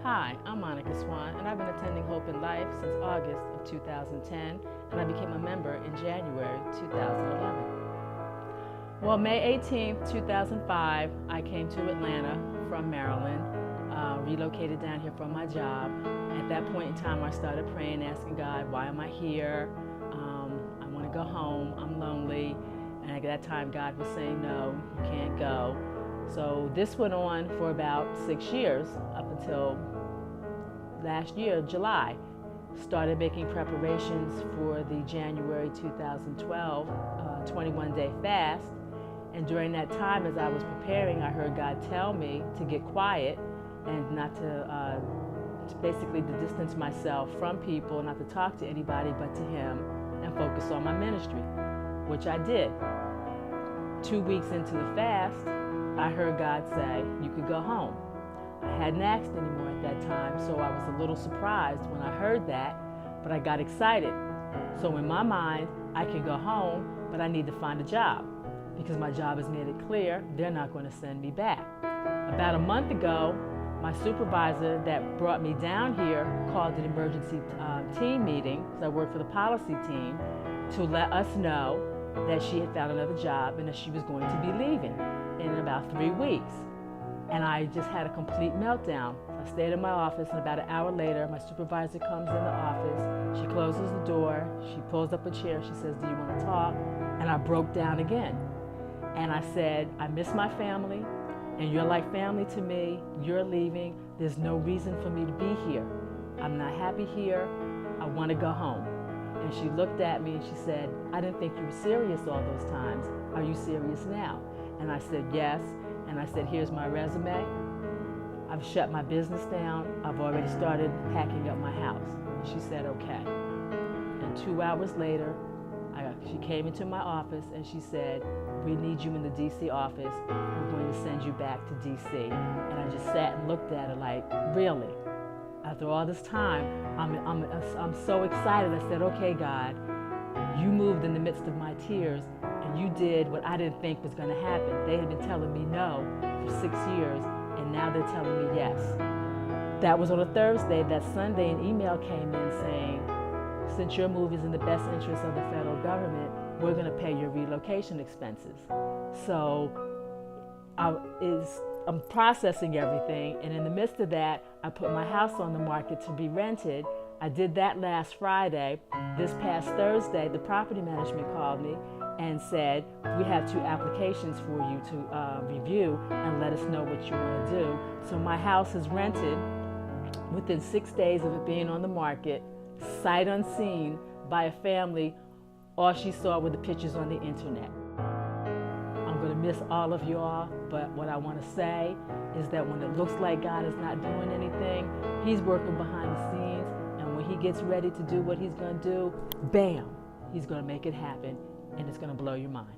Hi, I'm Monica Swann, and I've been attending Hope in Life since August of 2010, and I became a member in January 2011. Well, May 18th, 2005, I came to Atlanta from Maryland, relocated down here from my job. At that point in time, I started praying, asking God, why am I here? I want to go home. I'm lonely. And at that time, God was saying, no, you can't go. So this went on for about 6 years, up until last year, July. Started making preparations for the January 2012 21-day fast. And during that time, as I was preparing, I heard God tell me to get quiet and not to basically to distance myself from people, not to talk to anybody but to Him, and focus on my ministry, which I did. 2 weeks into the fast, I heard God say, you could go home. I hadn't asked anymore at that time, so I was a little surprised when I heard that, but I got excited. So in my mind, I can go home, but I need to find a job, because my job has made it clear they're not going to send me back. About a month ago, my supervisor that brought me down here called an emergency team meeting, because I work for the policy team, to let us know that she had found another job and that she was going to be leaving in about 3 weeks. And I just had a complete meltdown. I stayed in my office, and about an hour later, my supervisor comes in the office. She closes the door. She pulls up a chair. She says, do you want to talk? And I broke down again. And I said, I miss my family, and you're like family to me. You're leaving. There's no reason for me to be here. I'm not happy here. I want to go home. And she looked at me and she said, I didn't think you were serious all those times. Are you serious now? And I said, yes. And I said, here's my resume. I've shut my business down. I've already started packing up my house. And she said, okay. And 2 hours later, she came into my office and she said, we need you in the DC office. We're going to send you back to DC. And I just sat and looked at her like, really? After all this time, I'm so excited. I said, okay, God, you moved in the midst of my tears, and you did what I didn't think was going to happen. They had been telling me no for 6 years, and now they're telling me yes. That was on a Thursday. That Sunday, an email came in saying, since your move is in the best interest of the federal government, we're going to pay your relocation expenses. So I'm processing everything, and in the midst of that, I put my house on the market to be rented. I did that last Friday. This past Thursday, the property management called me and said, we have 2 applications for you to review and let us know what you want to do. So my house is rented within 6 days of it being on the market, sight unseen, by a family. All she saw were the pictures on the internet. I'm going to miss all of y'all, but what I want to say is that when it looks like God is not doing anything, He's working behind the scenes, and when He gets ready to do what He's going to do, bam, He's going to make it happen, and it's going to blow your mind.